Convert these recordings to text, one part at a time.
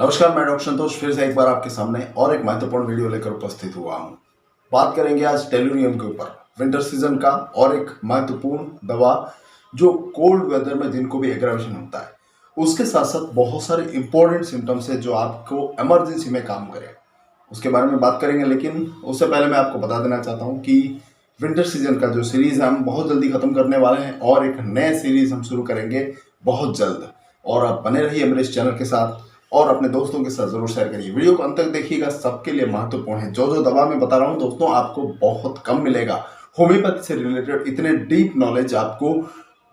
नमस्कार, मैं डॉक्टर संतोष फिर से एक बार आपके सामने और एक महत्वपूर्ण वीडियो लेकर उपस्थित हुआ हूँ। बात करेंगे आज टेलुरियम के ऊपर, विंटर सीजन का और एक महत्वपूर्ण दवा जो कोल्ड वेदर में जिनको भी एग्रावेशन होता है उसके साथ साथ बहुत सारे इंपॉर्टेंट सिम्टम्स है जो आपको इमरजेंसी में काम करे, उसके बारे में बात करेंगे। लेकिन उससे पहले मैं आपको बता देना चाहता हूँ कि विंटर सीजन का जो सीरीज है हम बहुत जल्दी खत्म करने वाले हैं और एक नए सीरीज हम शुरू करेंगे बहुत जल्द। और आप बने रहिए मेरे इस चैनल के साथ और अपने दोस्तों के साथ जरूर शेयर करिए। वीडियो को अंत तक देखिएगा, सबके लिए महत्वपूर्ण है। जो जो दवा मैं बता रहा हूँ दोस्तों आपको बहुत कम मिलेगा। होम्योपैथी से रिलेटेड इतने डीप नॉलेज आपको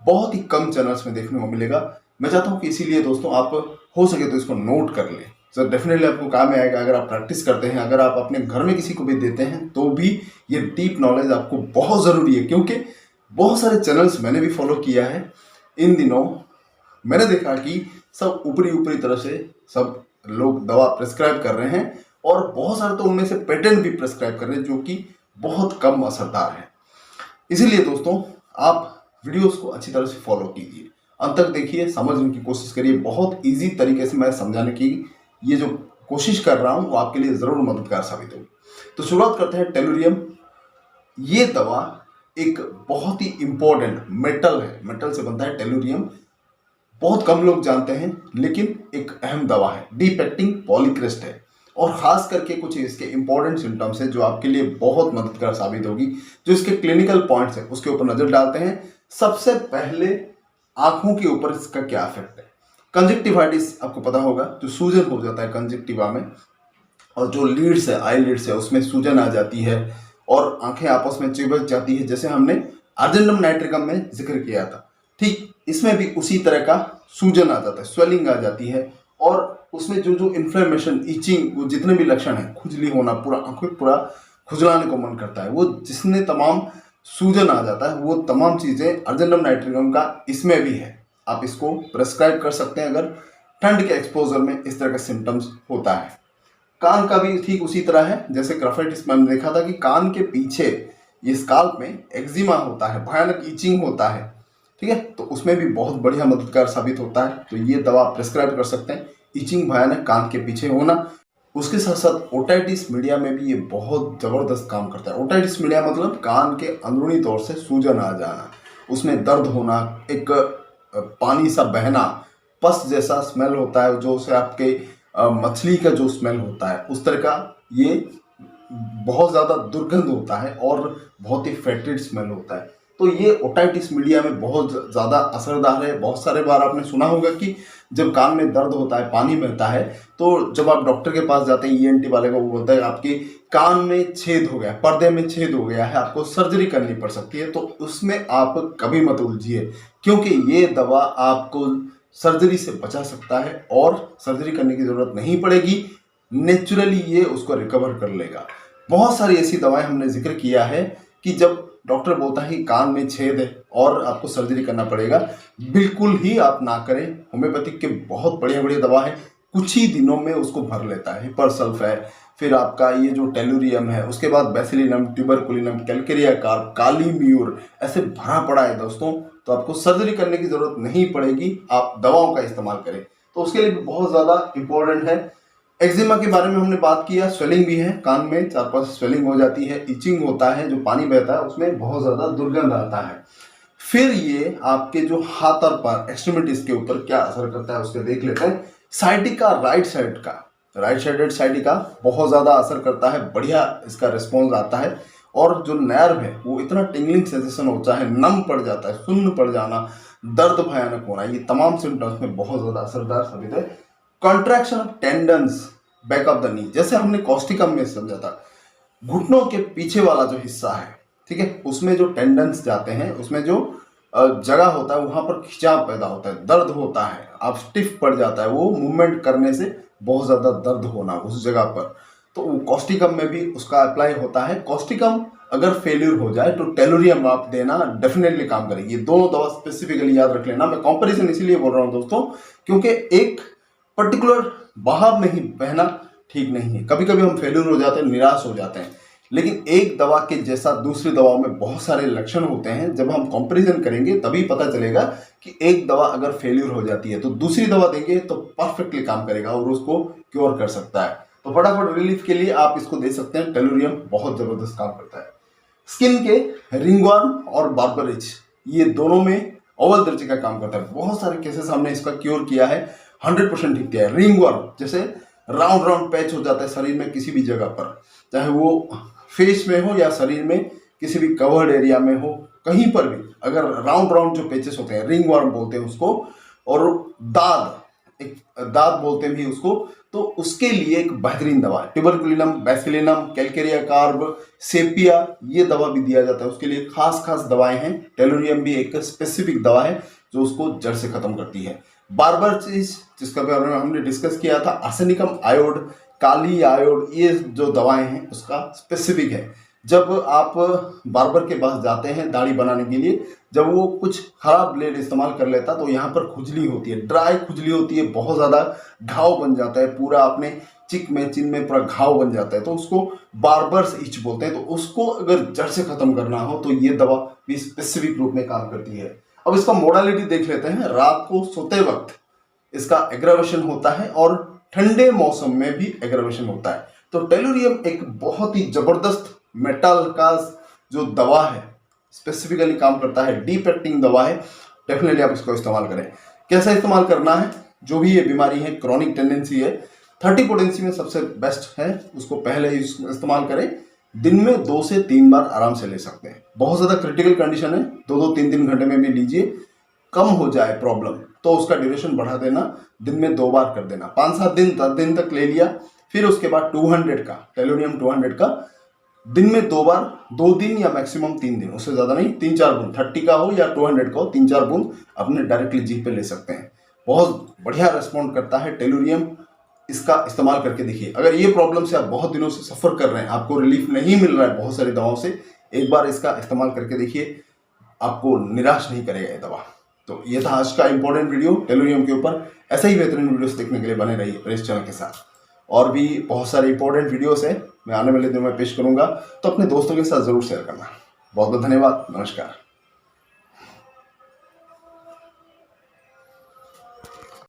बहुत ही कम चैनल्स में देखने को मिलेगा। मैं चाहता हूँ कि इसीलिए दोस्तों आप हो सके तो इसको नोट कर लें, सर डेफिनेटली आपको काम में आएगा। अगर आप प्रैक्टिस करते हैं, अगर आप अपने घर में किसी को भी देते हैं तो भी ये डीप नॉलेज आपको बहुत ज़रूरी है, क्योंकि बहुत सारे चैनल्स मैंने भी फॉलो किया है इन दिनों। मैंने देखा कि सब ऊपरी ऊपरी तरह से सब लोग दवा प्रेस्क्राइब कर रहे हैं और बहुत सारे तो उनमें से पेटेंट भी प्रेस्क्राइब कर रहे हैं जो कि बहुत कम असरदार है। इसीलिए दोस्तों आप वीडियोस को अच्छी तरह से फॉलो कीजिए, अंत तक देखिए, समझने की कोशिश करिए। बहुत इजी तरीके से मैं समझाने की ये जो कोशिश कर रहा हूँ वो आपके लिए ज़रूर मददगार साबित होगी। तो शुरुआत करते हैं। टेलुरियम ये दवा एक बहुत ही इंपॉर्टेंट मेटल है, मेटल से बनता है टेलुरियम। बहुत कम लोग जानते हैं लेकिन एक अहम दवा है, डीप एक्टिंग पॉलीक्रिस्ट है और खास करके कुछ इसके इंपॉर्टेंट सिम्टम्स है जो आपके लिए बहुत मददगार साबित होगी। जो इसके क्लिनिकल पॉइंट्स है उसके ऊपर नजर डालते हैं। सबसे पहले आंखों के ऊपर इसका क्या इफेक्ट है। कंजक्टिवाइटिस आपको पता होगा, जो सूजन हो जाता है कंजक्टिवा में और जो लीड्स है, आई लीड्स है, उसमें सूजन आ जाती है और आंखें आपस में चिपक जाती है, जैसे हमने अर्जेंडम नाइट्रिकम में जिक्र किया था। ठीक इसमें भी उसी तरह का सूजन आ जाता है, स्वेलिंग आ जाती है और उसमें जो जो इन्फ्लेमेशन, इचिंग, वो जितने भी लक्षण हैं, खुजली होना, पूरा आंखें पूरा खुजलाने को मन करता है, वो जिसने तमाम सूजन आ जाता है, वो तमाम चीज़ें अर्जेंडम नाइट्रिकम का इसमें भी है। आप इसको प्रेस्क्राइब कर सकते हैं अगर ठंड के एक्सपोजर में इस तरह का सिम्टम्स होता है। कान का भी ठीक उसी तरह है, जैसे ग्राफाइटिस में हमने देखा था कि कान के पीछे ये स्काल्प में एक्जिमा होता है, भयानक इचिंग होता है, ठीक है, तो उसमें भी बहुत बढ़िया मददगार साबित होता है। तो ये दवा प्रेस्क्राइब कर सकते हैं, इचिंग भयानक कान के पीछे होना। उसके साथ साथ ओटाइटिस मीडिया में भी ये बहुत ज़बरदस्त काम करता है। ओटाइटिस मीडिया मतलब कान के अंदरूनी तौर से सूजन आ जाना, उसमें दर्द होना, एक पानी सा बहना, पस जैसा स्मेल होता है, जो उसे आपके मछली का जो स्मेल होता है उस तरह का ये बहुत ज़्यादा दुर्गंध होता है और बहुत ही फेटिड स्मेल होता है। तो ये ओटाइटिस मीडिया में बहुत ज़्यादा असरदार है। बहुत सारे बार आपने सुना होगा कि जब कान में दर्द होता है, पानी बहता है, तो जब आप डॉक्टर के पास जाते हैं, ईएनटी वाले को, वो बोलता है आपके कान में छेद हो गया, पर्दे में छेद हो गया है, आपको सर्जरी करनी पड़ सकती है। तो उसमें आप कभी मत उलझिए, क्योंकि ये दवा आपको सर्जरी से बचा सकता है और सर्जरी करने की ज़रूरत नहीं पड़ेगी, नेचुरली ये उसको रिकवर कर लेगा। बहुत सारी ऐसी दवाएं हमने जिक्र किया है कि जब डॉक्टर बोलता है कि कान में छेद है और आपको सर्जरी करना पड़ेगा, बिल्कुल ही आप ना करें। होम्योपैथिक के बहुत बढ़िया बढ़िया दवा है, कुछ ही दिनों में उसको भर लेता है। हिपरसल्फ है, फिर आपका ये जो टेलुरियम है, उसके बाद बेसिलिनम, ट्यूबरकुलिनम, कैलकेरिया कार्प, काली म्यूर, ऐसे भरा पड़ा है दोस्तों। तो आपको सर्जरी करने की जरूरत नहीं पड़ेगी, आप दवाओं का इस्तेमाल करें, तो उसके लिए भी बहुत ज़्यादा इंपॉर्टेंट है। एक्जिमा के बारे में हमने बात किया, स्वेलिंग भी है, कान में 4-5 स्वेलिंग हो जाती है, इचिंग होता है, जो पानी बहता है उसमें बहुत ज़्यादा दुर्गंध आता है। फिर ये आपके जो हाथ और पैर, एक्सट्रीमिटीज के ऊपर क्या असर करता है उसके देख लेते हैं। साइटिका, राइट साइडेड साइटिका बहुत ज़्यादा असर करता है, बढ़िया इसका रिस्पॉन्स आता है और जो नर्व है वो इतना टिंगलिंग सेंसेशन होता है, नम पड़ जाता है, सुन्न पड़ जाना, दर्द भयानक होना, ये तमाम सिम्टम्स में बहुत ज़्यादा असरदार साबित है। Contraction of tendons back of the knee, जैसे हमने कॉस्टिकम में समझा था, घुटनों के पीछे वाला जो हिस्सा है, ठीक है, उसमें जो टेंडन्स जाते हैं, उसमें जो जगह होता है वहां पर खिंचाव पैदा होता है, दर्द होता है, आप स्टिफ पड़ जाता है, वो मूवमेंट करने से बहुत ज़्यादा दर्द होना उस जगह पर, तो कॉस्टिकम में भी उसका अप्लाई होता है। कॉस्टिकम अगर फेल्यूर हो जाए तो टेलुरियम आप देना डेफिनेटली काम करेगी। ये दोनों दवा स्पेसिफिकली याद रख लेना। मैं कंपैरिजन इसीलिए बोल रहा हूँ दोस्तों, क्योंकि एक पर्टिकुलर बहाव में ही बहना ठीक नहीं है। कभी कभी हम फेल्यूर हो जाते हैं, निराश हो जाते हैं, लेकिन एक दवा के जैसा दूसरी दवाओं में बहुत सारे लक्षण होते हैं। जब हम कंपैरिजन करेंगे तभी पता चलेगा कि एक दवा अगर फेल्यूर हो जाती है तो दूसरी दवा देंगे तो परफेक्टली काम करेगा और उसको क्योर कर सकता है। तो फटाफट रिलीफ के लिए आप इसको दे सकते हैं। टेलुरियम बहुत जबरदस्त काम करता है। स्किन के रिंगवर्म और बार्बर इच, ये दोनों में अव्वल दर्जे का काम करता है। बहुत सारे केसेस हमने इसका क्योर किया है, 100% ठीक किया है। रिंगवर्म जैसे राउंड राउंड पैच हो जाता है शरीर में किसी भी जगह पर, चाहे वो फेस में हो या शरीर में किसी भी कवर्ड एरिया में हो, कहीं पर भी अगर राउंड राउंड जो पैचेस होते हैं, रिंगवर्म बोलते हैं उसको, और दाद, एक दाद बोलते हैं भी उसको, तो उसके लिए एक बेहतरीन दवा है ट्यूबरकुलिनम, बैसिलिनम, कैलकेरिया कार्ब, सेपिया, ये दवा भी दिया जाता है। उसके लिए खास खास दवाएं हैं। टेलुरियम भी एक स्पेसिफिक दवा है जो उसको जड़ से खत्म करती है। बार्बर चीज जिसका बारे में हमने डिस्कस किया था, आर्सेनिकम आयोड, काली आयोड, ये जो दवाएं हैं उसका स्पेसिफिक है। जब आप बार्बर के पास जाते हैं दाढ़ी बनाने के लिए, जब वो कुछ खराब ब्लेड इस्तेमाल कर लेता तो यहाँ पर खुजली होती है, ड्राई खुजली होती है, बहुत ज़्यादा घाव बन जाता है, पूरा अपने चिक में, चिन में पूरा घाव बन जाता है, तो उसको बार्बर्स इच बोलते हैं। तो उसको अगर जड़ से खत्म करना हो तो ये दवा भी स्पेसिफिक रूप में काम करती है। अब इसका मोडालिटी देख लेते हैं। रात को सोते वक्त इसका एग्रावेशन होता है और ठंडे मौसम में भी एग्रावेशन होता है। तो टेलुरियम एक बहुत ही जबरदस्त मेटल का जो दवा है, स्पेसिफिकली काम करता है, डीप एक्टिंग दवा है। डेफिनेटली आप इसको इस्तेमाल करें। कैसा इस्तेमाल करना है? जो भी ये बीमारी है, क्रॉनिक टेंडेंसी है, 30 पोटेंसी में सबसे बेस्ट है, उसको पहले ही इस्तेमाल करें। दिन में 2 से 3 बार आराम से ले सकते हैं। बहुत ज़्यादा क्रिटिकल कंडीशन है, 2-2, 3-3 घंटे में भी लीजिए। कम हो जाए प्रॉब्लम तो उसका ड्यूरेशन बढ़ा देना, दिन में 2 बार कर देना। 5-7 दिन 10 दिन तक ले लिया, फिर उसके बाद 200 का टेलुरियम 200 का दिन में 2 बार, 2 दिन या मैक्सिमम 3 दिन, उससे ज़्यादा नहीं, 3-4 बूंद, 30 का हो या 200 का हो, 3-4 बूंद अपने डायरेक्टली जीभ पे ले सकते हैं। बहुत बढ़िया रिस्पॉन्ड करता है टेलुरियम। इसका इस्तेमाल करके देखिए। अगर ये प्रॉब्लम से आप बहुत दिनों से सफ़र कर रहे हैं, आपको रिलीफ नहीं मिल रहा है बहुत सारी दवाओं से, एक बार इसका इस्तेमाल करके देखिए, आपको निराश नहीं करेगा ये दवा। तो ये था आज का इंपॉर्टेंट वीडियो टेलुरियम के ऊपर। ऐसे ही बेहतरीन वीडियोस देखने के लिए बने रहिए मेरे इस चैनल के साथ। और भी बहुत सारे इंपॉर्टेंट वीडियोस है, मैं आने वाले दिनों में पेश करूंगा, तो अपने दोस्तों के साथ जरूर शेयर करना। बहुत बहुत धन्यवाद। नमस्कार।